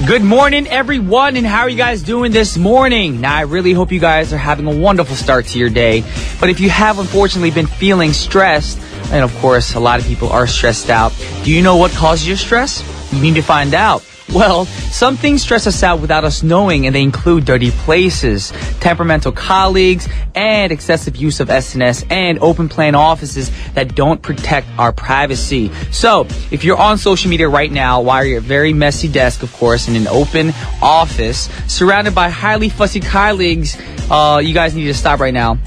Good morning, everyone, and how are you guys doing this morning? Now, I really hope you guys are having a wonderful start to your day. But if you have unfortunately been feeling stressed, and of course, a lot of people are stressed out, do you know what causes your stress? You need to find out. Well, some things stress us out without us knowing, and they include dirty places, temperamental colleagues, and excessive use of SNS, and open plan offices that don't protect our privacy. So, if you're on social media right now, while you're at a very messy desk, of course, in an open office, surrounded by highly fussy colleagues, you guys need to stop right now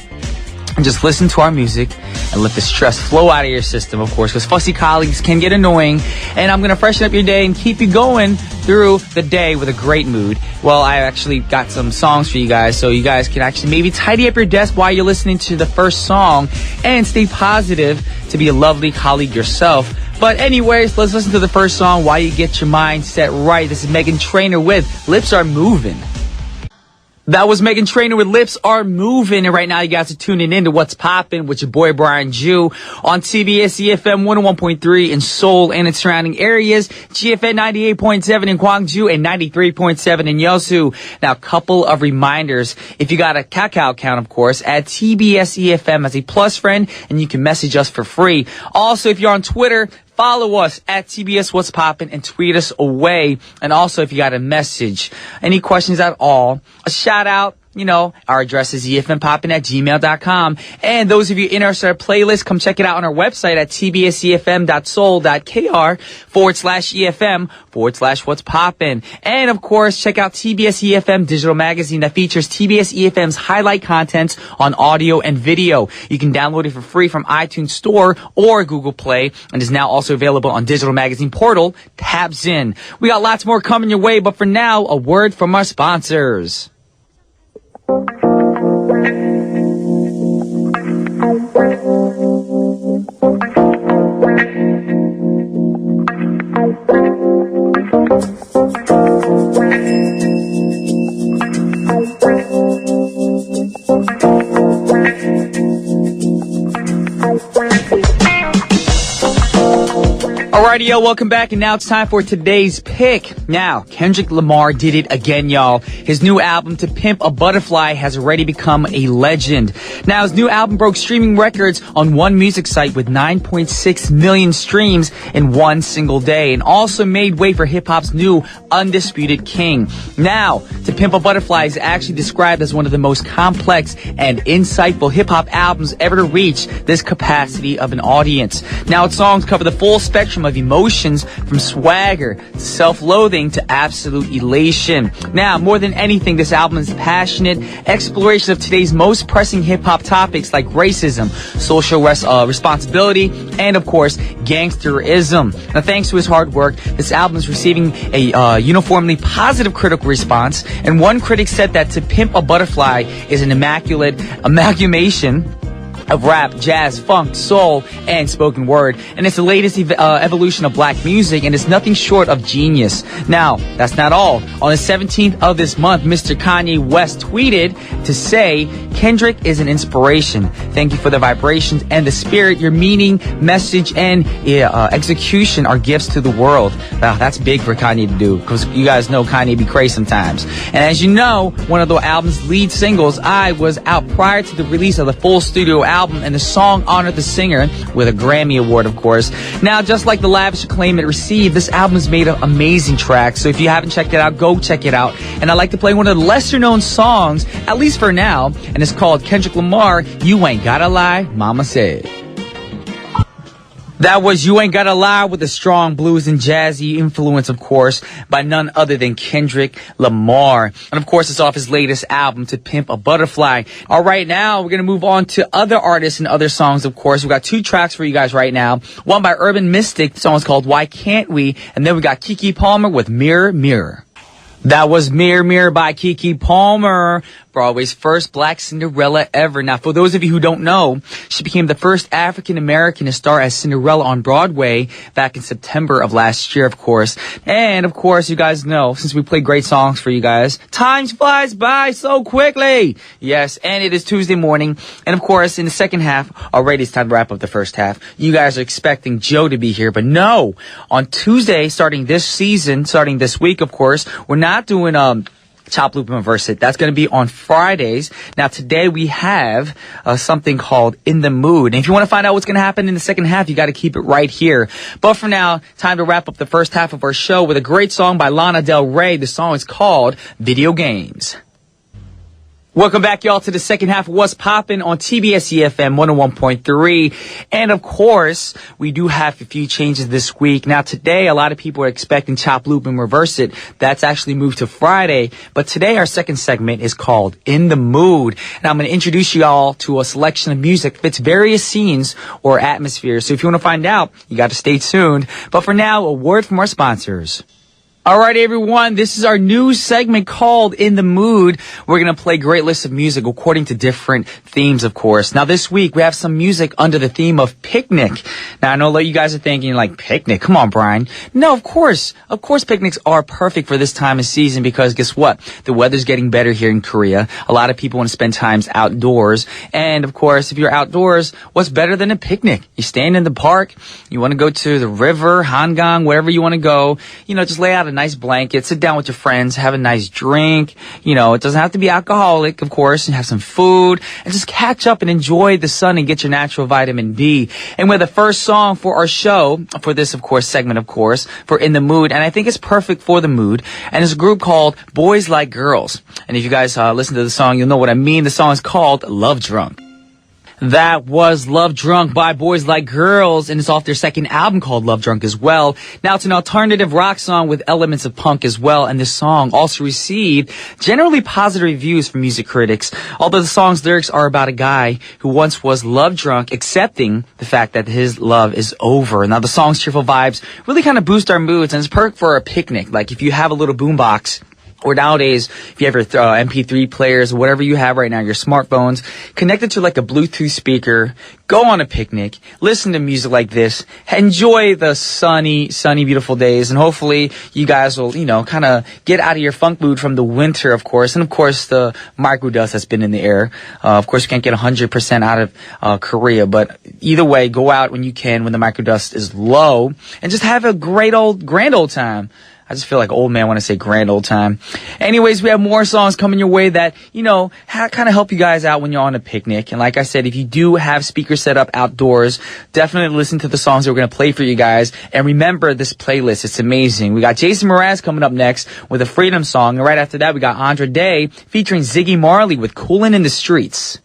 and just listen to our music and let the stress flow out of your system, of course, because fussy colleagues can get annoying. And I'm going to freshen up your day and keep you going through the day with a great mood. Well, I actually got some songs for you guys, so you guys can actually maybe tidy up your desk while you're listening to the first song and stay positive to be a lovely colleague yourself. But anyways, let's listen to the first song while you get your mind set right. This is Meghan Trainor with Lips Are Moving. That was Meghan Trainor with Lips Are Moving. And right now you guys are tuning in to What's Poppin' with your boy Brian Jew on TBS efm 101.3 in Seoul and its surrounding areas, GFN 98.7 in Gwangju and 93.7 in Yeosu. Now, a couple of reminders. If you got a Kakao account, of course, add TBS efm as a plus friend and you can message us for free. Also, if you're on Twitter, follow us at TBS What's Poppin' and tweet us away. And also, if you got a message, any questions at all, a shout out, our address is efmpoppin@gmail.com. And those of you interested in our playlist, come check it out on our website at tbsefm.soul.kr/efm/what's poppin'. And of course, check out TBS EFM digital magazine that features TBS EFM's highlight contents on audio and video. You can download it for free from iTunes Store or Google Play and is now also available on digital magazine portal Tabzin. We got lots more coming your way, but for now, a word from our sponsors. Alrighty, yo, welcome back, and now it's time for today's pick. Now, Kendrick Lamar did it again, y'all. His new album, To Pimp a Butterfly, has already become a legend. Now, his new album broke streaming records on one music site with 9.6 million streams in one single day, and also made way for hip-hop's new undisputed king. Now, To Pimp a Butterfly is actually described as one of the most complex and insightful hip-hop albums ever to reach this capacity of an audience. Now, its songs cover the full spectrum of emotions, from swagger to self-loathing to absolute elation. Now, more than anything, this album is passionate exploration of today's most pressing hip-hop topics like racism, social responsibility, and of course, gangsterism. Now, thanks to his hard work, this album is receiving a uniformly positive critical response, and one critic said that To Pimp a Butterfly is an immaculate amalgamation of rap, jazz, funk, soul, and spoken word. And it's the latest evolution of black music, and it's nothing short of genius. Now, that's not all. On the 17th of this month, Mr. Kanye West tweeted to say, Kendrick is an inspiration. Thank you for the vibrations and the spirit. Your meaning, message, and execution are gifts to the world. Wow, that's big for Kanye to do, because you guys know Kanye be crazy sometimes. And as you know, one of the album's lead singles, I, was out prior to the release of the full studio album, and the song honored the singer with a Grammy Award, of course. Now, just like the lavish acclaim it received, this album is made of amazing tracks. So if you haven't checked it out, go check it out. And I'd like to play one of the lesser-known songs, at least for now, and it's called Kendrick Lamar, You Ain't Gotta Lie, Mama Said. That was You Ain't Gotta Lie with a strong blues and jazzy influence, of course, by none other than Kendrick Lamar. And of course, it's off his latest album, To Pimp a Butterfly. All right, now we're going to move on to other artists and other songs, of course. We've got two tracks for you guys right now. One by Urban Mystic. The song is called Why Can't We? And then we got Keke Palmer with Mirror, Mirror. That was Mirror, Mirror by Keke Palmer. Broadway's first black Cinderella ever. Now, for those of you who don't know, she became the first African American to star as Cinderella on Broadway back in September of last year, of course. And, of course, you guys know, since we play great songs for you guys, time flies by so quickly. Yes, and it is Tuesday morning. And, of course, in the second half, already it's time to wrap up the first half. You guys are expecting Joe to be here, but no. On Tuesday, starting this week, of course, we're not doing Chop Loop and Reverse It. That's going to be on Fridays. Now, today we have something called In the Mood. And if you want to find out what's going to happen in the second half, you got to keep it right here. But for now, time to wrap up the first half of our show with a great song by Lana Del Rey. The song is called Video Games. Welcome back, y'all, to the second half of What's Poppin' on TBS efm 101.3. And, of course, we do have a few changes this week. Now, today, a lot of people are expecting Chop Loop and Reverse It. That's actually moved to Friday. But today, our second segment is called In the Mood. And I'm going to introduce you all to a selection of music that fits various scenes or atmospheres. So if you want to find out, you got to stay tuned. But for now, a word from our sponsors. All right, everyone, this is our new segment called In the Mood. We're going to play great lists of music according to different themes, of course. Now, this week, we have some music under the theme of picnic. Now, I know a lot of you guys are thinking, like, picnic? Come on, Brian. No, of course. Of course, picnics are perfect for this time of season because guess what? The weather's getting better here in Korea. A lot of people want to spend times outdoors. And, of course, if you're outdoors, what's better than a picnic? You're staying in the park. You want to go to the river, Hangang, wherever you want to go. You know, just lay out a nice blanket, sit down with your friends, have a nice drink. You know, it doesn't have to be alcoholic, of course, and have some food and just catch up and enjoy the sun and get your natural vitamin D. And we're the first song for our show, for this, of course, segment, of course, for In the Mood. And I think it's perfect for the mood. And it's a group called Boys Like Girls. And if you guys listen to the song, you'll know what I mean. The song is called Love Drunk. That was Love Drunk by Boys Like Girls, and it's off their second album called Love Drunk as well. Now, it's an alternative rock song with elements of punk as well, and this song also received generally positive reviews from music critics, although the song's lyrics are about a guy who once was love drunk, accepting the fact that his love is over. Now, the song's cheerful vibes really kind of boost our moods, and it's perfect for a picnic. Like, if you have a little boombox, or nowadays, if you have your MP3 players or whatever you have right now, your smartphones, connect it to like a Bluetooth speaker, go on a picnic, listen to music like this, enjoy the sunny, beautiful days, and hopefully you guys will, you know, kind of get out of your funk mood from the winter, of course, and of course the microdust that's been in the air. Of course, you can't get 100% out of Korea, but either way, go out when you can, when the microdust is low, and just have a grand old time. I just feel like old man want to say grand old time. Anyways, we have more songs coming your way that, you know, kind of help you guys out when you're on a picnic. And like I said, if you do have speakers set up outdoors, definitely listen to the songs that we're going to play for you guys. And remember this playlist. It's amazing. We got Jason Mraz coming up next with a Freedom song. And right after that, we got Andra Day featuring Ziggy Marley with Coolin' in the Streets.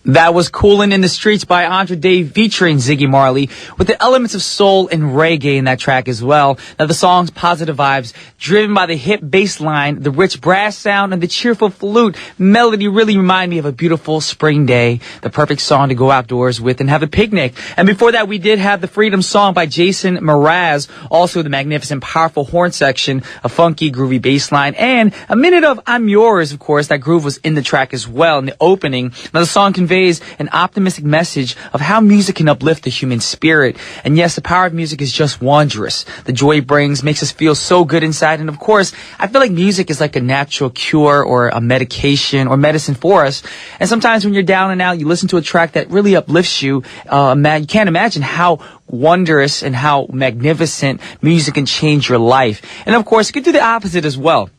That was Coolin' in the Streets by Andra Day featuring Ziggy Marley with the elements of soul and reggae in that track as well. Now the song's positive vibes, driven by the hip bass line, the rich brass sound, and the cheerful flute melody really remind me of a beautiful spring day, the perfect song to go outdoors with and have a picnic. And before that, we did have the Freedom song by Jason Mraz, also the magnificent, powerful horn section, a funky, groovy bass line, and a minute of I'm Yours, of course. That groove was in the track as well in the opening. Now the song conveys an optimistic message of how music can uplift the human spirit. And yes, the power of music is just wondrous. The joy it brings makes us feel so good inside. And of course, I feel like music is like a natural cure or a medication or medicine for us. And sometimes when you're down and out, you listen to a track that really uplifts you. You can't imagine how wondrous and how magnificent music can change your life. And of course, it can do the opposite as well.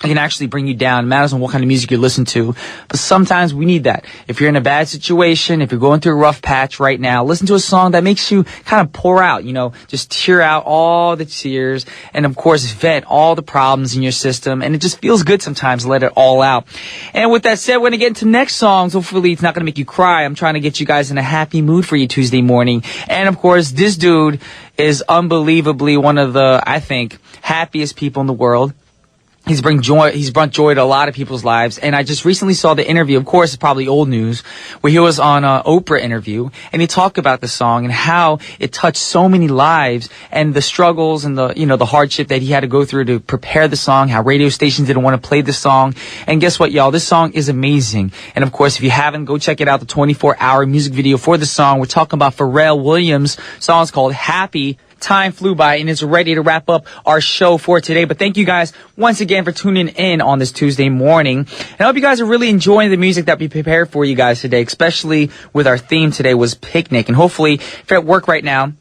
It can actually bring you down. It matters on what kind of music you listen to. But sometimes we need that. If you're in a bad situation, if you're going through a rough patch right now, listen to a song that makes you kind of pour out, you know, just tear out all the tears and, of course, vent all the problems in your system. And it just feels good sometimes to let it all out. And with that said, we're going to get into next songs. Hopefully it's not going to make you cry. I'm trying to get you guys in a happy mood for your Tuesday morning. And, of course, this dude is unbelievably one of the, I think, happiest people in the world. He's brought joy to a lot of people's lives. And I just recently saw the interview. Of course, it's probably old news, where he was on an Oprah interview, and he talked about the song and how it touched so many lives and the struggles and the hardship that he had to go through to prepare the song, how radio stations didn't want to play the song. And guess what, y'all? This song is amazing. And of course, if you haven't, go check it out, the 24-hour music video for the song. We're talking about Pharrell Williams' song is called Happy. Time flew by and it's ready to wrap up our show for today. But thank you guys once again for tuning in on this Tuesday morning. And I hope you guys are really enjoying the music that we prepared for you guys today, especially with our theme today was picnic. And hopefully, if you're at work right now,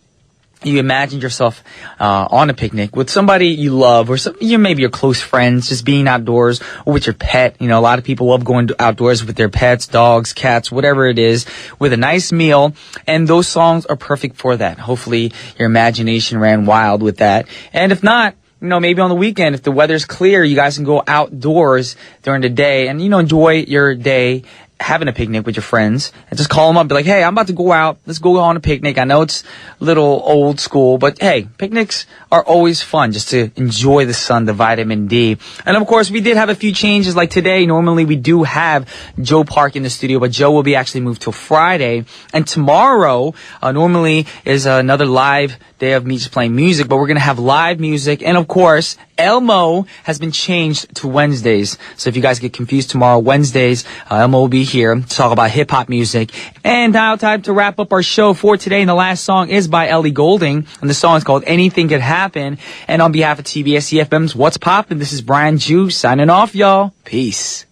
you imagined yourself on a picnic with somebody you love, or maybe your close friends, just being outdoors, or with your pet. A lot of people love going outdoors with their pets, dogs, cats, whatever it is, with a nice meal. And those songs are perfect for that. Hopefully your imagination ran wild with that. And if not, maybe on the weekend, if the weather's clear, you guys can go outdoors during the day and, enjoy your day having a picnic with your friends, and just call them up and be like, hey, I'm about to go out. Let's go on a picnic. I know it's a little old school, but hey, picnics are always fun just to enjoy the sun, the vitamin D. And of course, we did have a few changes. Like today, normally we do have Joe Park in the studio, but Joe will be actually moved till Friday. And tomorrow, normally is another live day of me just playing music, but we're going to have live music. And of course, Elmo has been changed to Wednesdays. So if you guys get confused tomorrow, Wednesdays, Elmo will be here to talk about hip-hop music. And now time to wrap up our show for today. And the last song is by Ellie Goulding. And the song is called Anything Could Happen. And on behalf of TBS efm's What's Poppin', this is Brian Ju signing off, y'all. Peace.